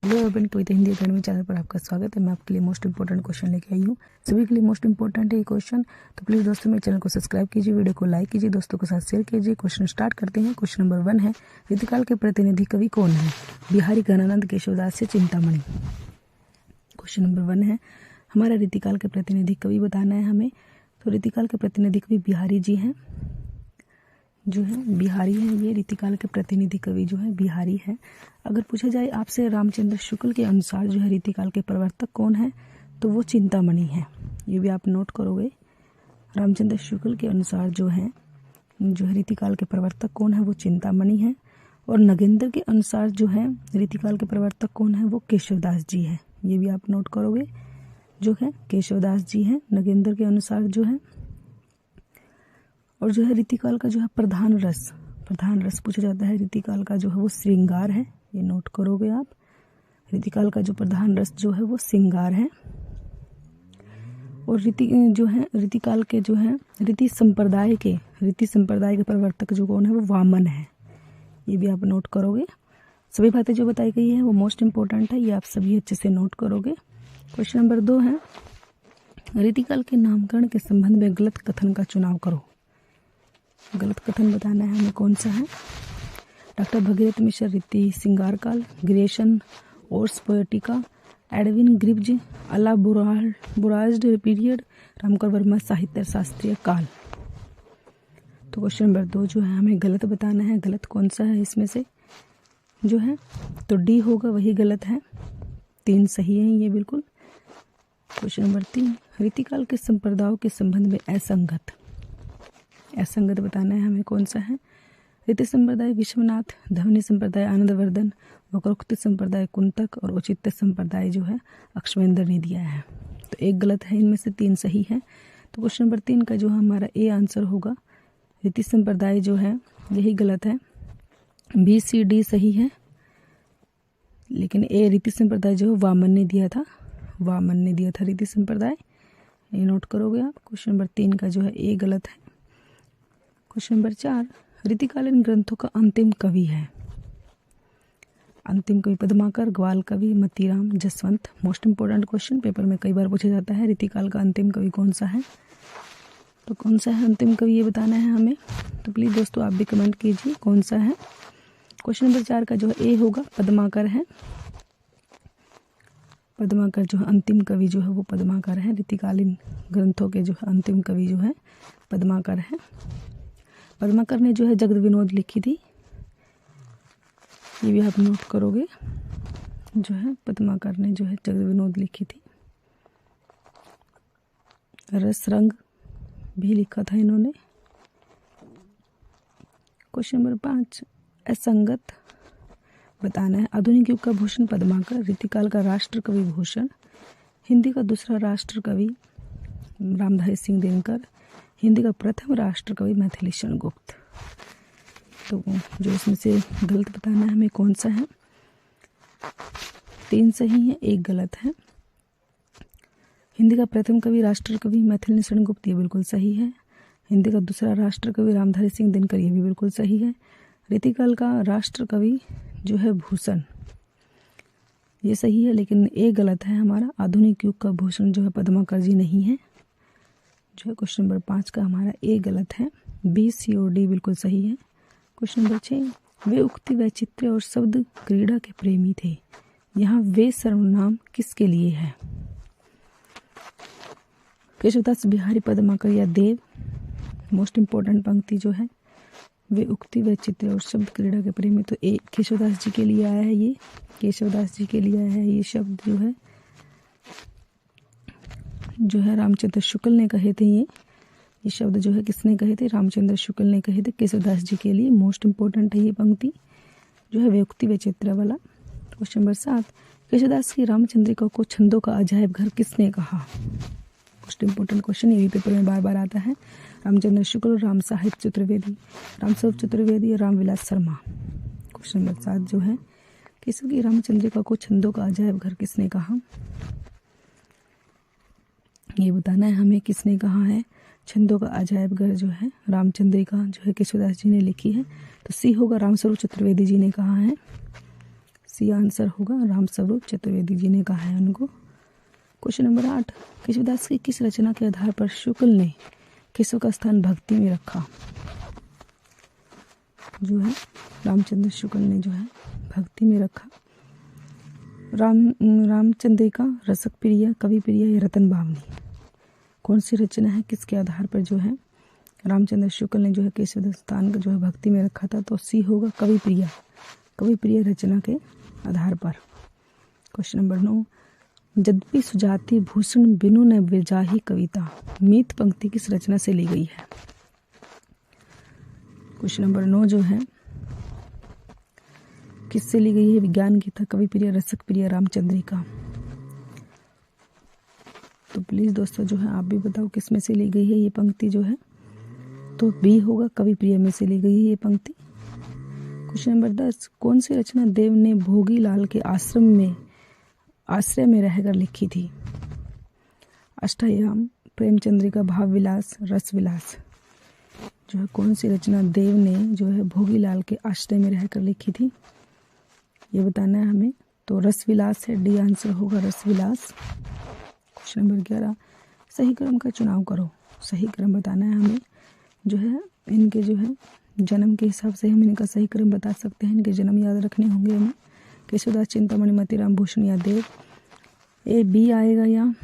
Hello everyone, कविता Hindi academy channel पर आपका स्वागत है। मैं आपके लिए मोस्ट इंपॉर्टेंट क्वेश्चन लेके आई हूँ। सभी के लिए मोस्ट इंपॉर्टेंट है ये क्वेश्चन, तो प्लीज़ दोस्तों मेरे चैनल को सब्सक्राइब कीजिए, वीडियो को लाइक कीजिए, दोस्तों के साथ शेयर कीजिए। क्वेश्चन स्टार्ट करते हैं। क्वेश्चन नंबर 1 है, रीतिकाल के प्रतिनिधि कवि कौन है? बिहारी घनानंद, केशवदास से चिंतामणि। क्वेश्चन नंबर 1 है, हमारा रीतिकाल के प्रतिनिधि कवि बताना है हमें। तो रीतिकाल के प्रतिनिधि कवि बिहारी जी हैं, जो है बिहारी है। ये रीतिकाल के प्रतिनिधि कवि जो है बिहारी है। अगर पूछा जाए आपसे रामचंद्र शुक्ल के अनुसार जो है रीतिकाल के प्रवर्तक कौन है, तो वो चिंतामणि है। ये भी आप नोट करोगे। रामचंद्र शुक्ल के अनुसार जो है रीतिकाल के प्रवर्तक कौन है, वो चिंतामणि है। और नगेंद्र के अनुसार जो है रीतिकाल के प्रवर्तक कौन है, वो केशवदास जी है। ये भी आप नोट करोगे, जो है केशवदास जी हैं नगेंद्र के अनुसार जो है। और जो है रीतिकाल का जो है प्रधान रस पूछा जाता है। रीतिकाल का जो है वो श्रृंगार है। ये नोट करोगे आप। रीतिकाल का जो प्रधान रस जो है वो श्रृंगार है। और रीतिकाल के जो है रीति संप्रदाय के प्रवर्तक जो कौन है, वो वामन है। ये भी आप नोट करोगे। सभी बातें जो बताई गई है वो मोस्ट इंपॉर्टेंट है, ये आप सभी अच्छे से नोट करोगे। क्वेश्चन नंबर 2 है, रीतिकाल के नामकरण के संबंध में गलत कथन का चुनाव करो। गलत कथन बताना है हमें कौन सा है। डॉक्टर भगीरथ मिश्र रीति श्रृंगार काल, ग्रेशन ओर्स पोएटिका, एडविन ग्रिब्ज अला बुराज्ड पीरियड, रामकर वर्मा साहित्य शास्त्रीय काल। तो क्वेश्चन नंबर 2 जो है हमें गलत बताना है। गलत कौन सा है इसमें से जो है, तो डी होगा, वही गलत है। 3 सही है ये बिल्कुल। क्वेश्चन नंबर 3, रीतिकाल के संप्रदायों के संबंध में असंगत बताना है हमें कौन सा है। रीति संप्रदाय विश्वनाथ, ध्वनि संप्रदाय आनंदवर्धन, वक्रोक्ति संप्रदाय कुंतक, और औचित्य संप्रदाय जो है अक्षवेंद्र ने दिया है। तो एक गलत है, इनमें से 3 सही है। तो क्वेश्चन नंबर 3 का जो हमारा ए आंसर होगा। रीति संप्रदाय जो है यही गलत है। बी सी डी सही है, लेकिन ए रीति संप्रदाय जो है वामन ने दिया था रीति संप्रदाय। ये नोट करोगे आप। क्वेश्चन नंबर 3 का जो है ए गलत है। क्वेश्चन नंबर 4, रीतिकालीन ग्रंथों का अंतिम कवि है। अंतिम कवि पद्माकर, ग्वाल कवि, Matiram, Jaswant. Most important question, paper में कई बार पूछा जाता है। रीतिकाल का अंतिम कवि कौन सा है, तो कौन सा है अंतिम कवि ये बताना है हमें। तो प्लीज़ दोस्तों आप भी कमेंट कीजिए कौन सा है। क्वेश्चन नंबर 4 का जो है ए होगा, पद्माकर है। पद्माकर जो है अंतिम कवि जो है वो पद्माकर है। रीतिकालीन ग्रंथों के जो है अंतिम कवि जो है पद्माकर है। पद्माकर ने जो है जगत विनोद लिखी थी। ये भी आप नोट करोगे, जो है पद्माकर ने जो है जगत विनोद लिखी थी। रस रंग भी लिखा था इन्होंने। क्वेश्चन नंबर 5, असंगत बताना है। आधुनिक युग का भूषण पद्माकर, रीतिकाल का राष्ट्र कवि भूषण, हिंदी का दूसरा राष्ट्र कवि रामधारी सिंह दिनकर, हिंदी का प्रथम राष्ट्र कवि मैथिलीशरण गुप्त। तो जो इसमें से गलत बताना है हमें कौन सा है। 3 सही है, 1 गलत है। हिंदी का प्रथम कवि राष्ट्र कवि मैथिलीशरण गुप्त, ये बिल्कुल सही है। हिंदी का दूसरा राष्ट्र कवि रामधारी सिंह दिनकर, ये भी बिल्कुल सही है। रीतिकाल का राष्ट्र कवि जो है भूषण, ये सही है, लेकिन ए गलत है हमारा। आधुनिक युग का भूषण जो है पद्माकर जी नहीं है, जो है क्वेश्चन नंबर 5 का हमारा ए गलत है। बी सी और डी बिल्कुल सही है। क्वेश्चन नंबर 6, वे उक्ति वैचित्र्य और शब्द क्रीड़ा के प्रेमी थे। यहाँ वे सर्वनाम किसके लिए है? केशवदास, बिहारी, पद्माकर या देव। मोस्ट इंपॉर्टेंट पंक्ति जो है, वे उक्ति वैचित्र्य और शब्द क्रीड़ा के प्रेमी, तो ए केशवदास जी के लिए आया है। ये केशवदास जी के लिए आया है। ये शब्द जो है रामचंद्र शुक्ल ने कहे थे। ये शब्द जो है किसने कहे थे? रामचंद्र शुक्ल ने कहे थे केशवदास जी के लिए। मोस्ट इंपॉर्टेंट है ये पंक्ति जो है उक्ति वैचित्र्य वाला। क्वेश्चन नंबर 7, केशवदास की रामचंद्रिका को छंदों का अजायब घर किसने कहा? मोस्ट इंपॉर्टेंट क्वेश्चन, ये भी पेपर में बार बार आता है। रामचंद्र शुक्ल, राम साहिब चतुर्वेदी, रामस्वरूप चतुर्वेदी या रामविलास शर्मा। क्वेश्चन नंबर 7 जो है, केशव की रामचंद्रिका को छंदों का अजायब घर किसने कहा? ये बताना है हमें किसने कहा है। छंदों का अजायब घर जो है रामचंद्रिका जो है केशवदास जी ने लिखी है। तो सी होगा, रामस्वरूप चतुर्वेदी जी ने कहा है। सी आंसर होगा, राम स्वरूप चतुर्वेदी जी ने कहा है उनको। क्वेश्चन नंबर 8, केशवदास की किस रचना के आधार पर शुक्ल ने केशव का स्थान भक्ति में रखा? जो है रामचंद्र शुक्ल ने जो है भक्ति में रखा। रामचंद्रिका, रसक प्रिय, कवि प्रिय या रतन भावनी, कौन सी रचना है, किसके आधार पर जो है रामचंद्र शुक्ल ने जो है केशव स्थान का जो है भक्ति में रखा था? तो सी होगा कवि प्रिय, कवि प्रिय रचना के आधार पर। क्वेश्चन नंबर 9, यद्यपि सुजाति भूषण बिनु न विजाही कविता, मीत पंक्ति किस रचना से ली गई है? क्वेश्चन नंबर 9 जो है किससे ली गई है? विज्ञान गीता, कवि प्रिय, रसक प्रिय, रामचंद्रिका। तो प्लीज दोस्तों जो है आप भी बताओ किस में से ली गई है ये पंक्ति जो है? तो बी होगा, कवि प्रिय में से ली गई है ये पंक्ति। क्वेश्चन नंबर 10, कौन सी रचना देव ने भोगी लाल के आश्रय में रहकर लिखी थी? अष्टयाम, प्रेमचंद्रिका, भाव विलास, रस विलास, जो है कौन सी रचना देव ने जो है भोगी लाल के आश्रय में रहकर लिखी थी, ये बताना है हमें। तो रस विलास है, डी आंसर होगा रस विलास। क्वेश्चन नंबर 11, सही क्रम का चुनाव करो, सही क्रम बताना है हमें। जो है इनके जो है जन्म के हिसाब से हम इनका सही क्रम बता सकते हैं, इनके जन्म याद रखने होंगे हमें। केशवदास, चिंतामणि, मोतीराम, भूषण या देव, ए बी आएगा या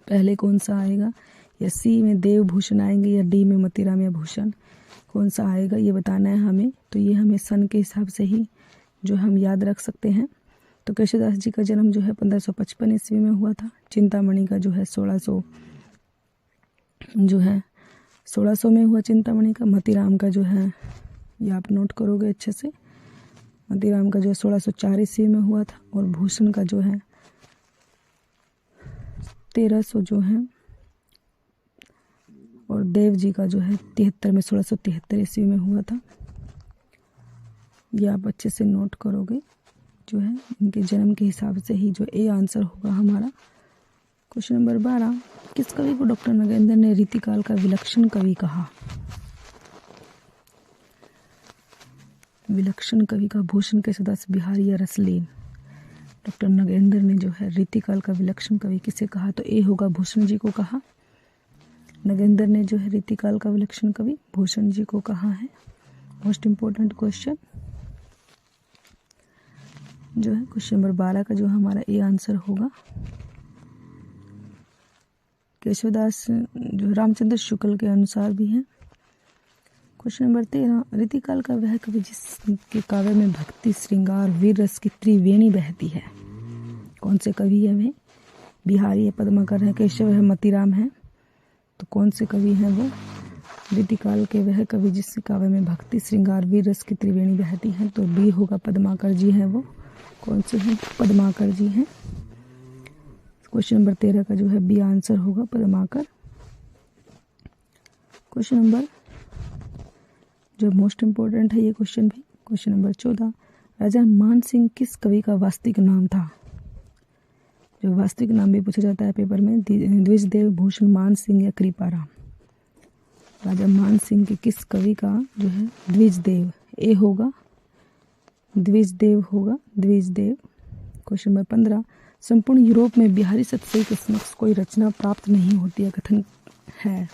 पहले कौन सा आएगा, या सी में देव भूषण आएंगे या डी में मोतीराम या भूषण, कौन सा आएगा ये बताना है हमें। तो ये हमें सन के हिसाब से ही जो हम याद रख सकते हैं। तो केशवदास जी का जन्म जो है 1555 ईस्वी में हुआ था। चिंतामणि का जो है 1600 में हुआ चिंतामणि का। मोतीराम का जो है ये आप नोट करोगे अच्छे से, मोतीराम का जो है 1604 ईस्वी में हुआ था। और भूषण का जो है 1300 जो है, और देव जी का जो है 73 में 1673 ईस्वी में हुआ था। ये आप अच्छे से नोट करोगे जो है इनके जन्म के हिसाब से ही जो ए आंसर होगा हमारा। क्वेश्चन नंबर 12, किस कवि को डॉक्टर नगेंद्र ने रीतिकाल का विलक्षण कवि कहा? विलक्षण कवि का भूषण, केशवदास, बिहारी या रसलीन, डॉक्टर नगेंद्र ने जो है रीतिकाल का विलक्षण कवि किसे कहा? तो ए होगा भूषण जी को कहा। नगेंद्र ने जो है रीतिकाल का विलक्षण कवि भूषण जी को कहा है। मोस्ट इम्पोर्टेंट क्वेश्चन जो है क्वेश्चन नंबर 12 का जो हमारा ए आंसर होगा। केशवदास जो रामचंद्र शुक्ल के अनुसार भी है। क्वेश्चन नंबर 13, रीतिकाल का वह कवि जिसके काव्य में भक्ति, श्रृंगार, वीर रस की त्रिवेणी बहती है, कौन से कवि है वे? बिहारी है, पद्माकर है, केशव है, मोतीराम है। तो कौन से कवि हैं वो? रीतिकाल के वह कवि जिसके काव्य में भक्ति, श्रृंगार, वीर रस की त्रिवेणी बहती है। तो बी होगा, पद्माकर जी हैं वो। कौन से हैं? पद्माकर जी हैं। क्वेश्चन नंबर 13 का जो है बी आंसर होगा, पद्माकर। क्वेश्चन नंबर जो मोस्ट इम्पोर्टेंट है ये क्वेश्चन भी, क्वेश्चन नंबर 14, राजा मान सिंह किस कवि का वास्तविक नाम था? जो वास्तविक नाम भी पूछा जाता है पेपर में, द्विजदेव, भूषण, मान सिंह या कृपाराम। राजा मान सिंह के किस कवि का जो है द्विजदेव, ए होगा द्विजदेव होगा, द्विजदेव। क्वेश्चन नंबर 15, संपूर्ण यूरोप में बिहारी सतसई के समक्ष कोई रचना प्राप्त नहीं होती, यह कथन है।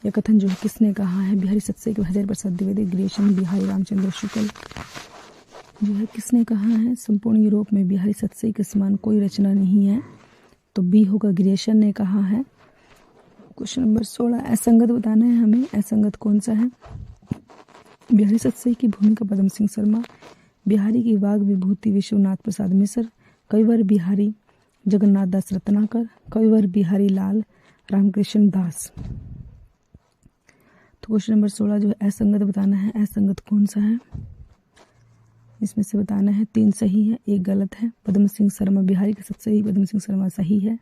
यह कथन जो है किसने कहा है? बिहारी सतसई के हजारी प्रसाद द्विवेदी, ग्रेशन, बिहारी रामचंद्र शुक्ल जो है किसने कहा है? संपूर्ण यूरोप में बिहारी सतसई के समान कोई रचना नहीं है। तो बी होगा, ग्रेशन ने कहा है। क्वेश्चन नंबर 16, असंगत बताना है हमें। असंगत कौन सा है? बिहारी सतसई की भूमिका पद्म सिंह शर्मा, बिहारी की वाग विभूति विश्वनाथ प्रसाद मिश्र, कविवर बिहारी जगन्नाथ दास रत्नाकर, कविवर बिहारी लाल रामकृष्ण दास। तो क्वेश्चन नंबर 16 जो है असंगत बताना है। असंगत कौन सा है? इसमें से बताना है 3 सही है, 1 गलत है। पद्म सिंह शर्मा बिहारी का सही, पद्म सिंह शर्मा सही है।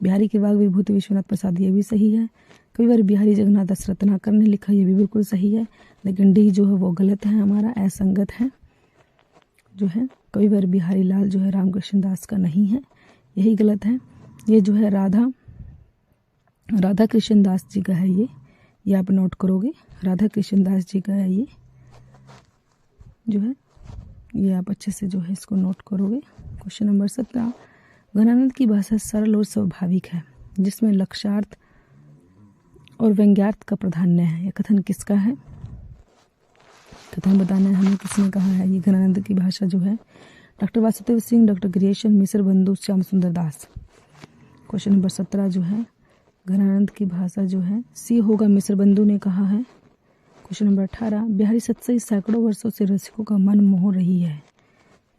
बिहारी के वाग विभूति विश्वनाथ प्रसाद ये भी सही है। कविवर बिहारी जगन्नाथ दास रत्नाकर ने लिखा, ये भी बिल्कुल सही है। लेकिन डी जो है वो गलत है, हमारा असंगत है। जो है कविवर बिहारी लाल जो है रामकृष्ण दास का नहीं है, यही गलत है। ये जो है राधा कृष्ण दास जी का है, ये आप नोट करोगे, राधा कृष्ण दास जी का है ये। जो है ये आप अच्छे से जो है इसको नोट करोगे। क्वेश्चन नंबर 17, घनानंद की भाषा सरल और स्वाभाविक है जिसमें लक्ष्यार्थ और व्यंग्यार्थ का प्राधान्य है। यह कथन किसका है? कथन बताना है हमें, किसने कहा है ये घनानंद की भाषा जो है? डॉक्टर वासुदेव सिंह, डॉक्टर ग्रियेशन, मिसर बंधु, श्याम सुंदर दास। क्वेश्चन नंबर 17 जो है घनानंद की भाषा जो है सी होगा, मिसर बंधु ने कहा है। क्वेश्चन नंबर 18, बिहारी सतसई सैकड़ों वर्षों से रसिकों का मन मोह रही है,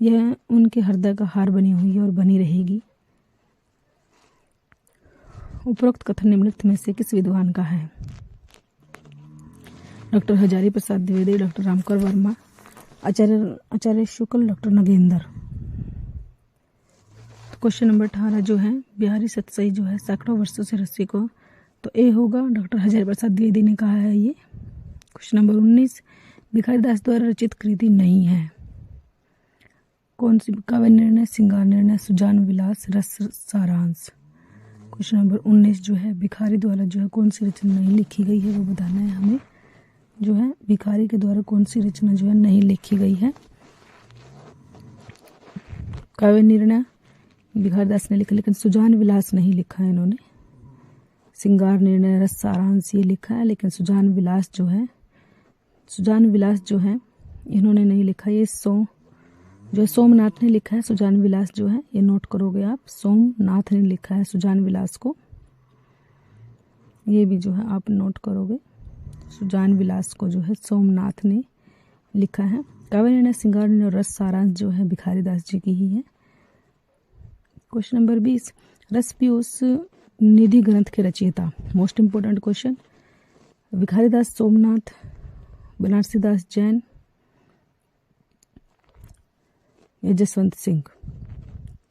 यह उनके हृदय का हार बनी हुई है और बनी रहेगी। उपरोक्त कथन निम्नलिखित में से किस विद्वान का है? डॉक्टर हजारी प्रसाद द्विवेदी, डॉक्टर रामकर वर्मा, आचार्य शुक्ल, डॉक्टर नगेंद्र। क्वेश्चन नंबर 18 जो है बिहारी सतसई जो है सैकड़ों वर्षों से रसिकों, तो ए होगा, डॉक्टर हजारी प्रसाद द्विवेदी ने कहा है ये। क्वेश्चन नंबर 19, भिखारी दास द्वारा रचित कृति नहीं है, कौन सी? काव्य निर्णय, श्रृंगार निर्णय, सुजान विलास, रस सारांश। क्वेश्चन नंबर 19 जो है भिखारी द्वारा जो है कौन सी रचना नहीं लिखी गई है वो बताना है हमें। जो है भिखारी के द्वारा कौन सी रचना जो है नहीं लिखी गई है? काव्य निर्णय भिखारी दास ने लिखा, लेकिन सुजान विलास नहीं लिखा है इन्होंने। श्रृंगार निर्णय, रस सारांश ये लिखा है, लेकिन सुजान विलास जो है इन्होंने नहीं लिखा। ये सोमनाथ ने लिखा है सुजान विलास जो है, ये नोट करोगे आप, सोमनाथ ने लिखा है सुजान विलास को, ये भी जो है आप नोट करोगे, सुजान विलास को जो है सोमनाथ ने लिखा है। काव्य निर्णय, श्रृंगार निर्णय और रस सारांश जो है भिखारी दास जी की ही है। क्वेश्चन नंबर 20, रस पीयूष निधि ग्रंथ के रचयिता, मोस्ट इंपोर्टेंट क्वेश्चन, भिखारी दास, सोमनाथ, बनारसी दास जैन या जसवंत सिंह।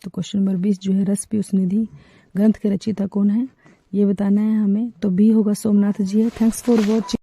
तो क्वेश्चन नंबर 20 जो है रस पीयूष निधि ग्रंथ के रचयिता कौन है ये बताना है हमें। तो बी होगा, सोमनाथ जी है। Thanks for watching.